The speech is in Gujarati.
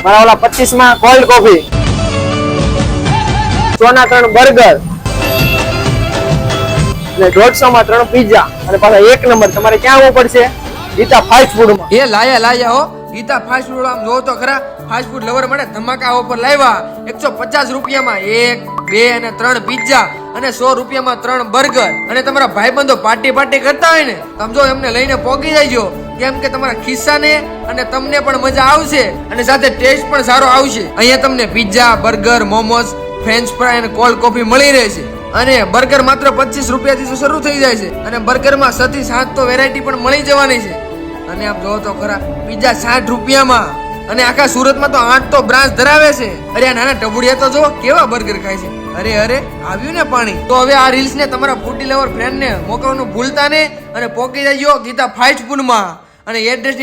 મારા ઓલા 25 માં કોલ્ડ કોફી, 100 ના 3 બર્ગર અને 150 માં 3 પિઝા અને પાછા 1 નંબર તમારે ક્યાં આવવું પડશે? ગીતા ફાસ્ટ ફૂડ માં. એ લાયા હો ગીતા ફાસ્ટ ફૂડ. આમ જોવો તો ખરા, ફાસ્ટ ફૂડ લવર માટે ધમાકા ઓફર લાવ્યા. 150 રૂપિયામાં 1, 2 અને 3 પિઝા અને 100 રૂપિયામાં 3 બર્ગર. અને તમારા ભાઈબંધો પાર્ટી કરતા હોય ને, તમે જો એમને લઈને પોગી જાયજો, કેમ કે તમારા ખિસ્સાને અને તમને પણ મજા આવશે અને સાથે ટેસ્ટ પણ સારો આવશે. અહીંયા તમને pizza, burger, momos, French fry અને કોલ્ડ કોફી મળી રહેશે. અને બર્ગર માત્ર 25 રૂપિયાથી શરૂ થઈ જાય છે અને બર્ગરમાં 6 થી 7 તો વેરાયટી પણ મળી જવાની છે. અને આપ જોવો તો ખરા, પિઝા 60 રૂપિયામાં અને આખા સુરતમાં તો 8 તો બ્રાન્ચ ધરાવે છે. અરે આ નાના ટબુડિયા તો જો કેવા બર્ગર ખાય છે. અરે આવ્યું ને પાણી. તો હવે આ રીલ્સ ને તમારા ફૂડી લવર ફ્રેન્ડ ને મોકલવાનું ભૂલતા ને અને પોકી જજો ગીતા ફાસ્ટ ફૂડ માં. અને એડ્રેસ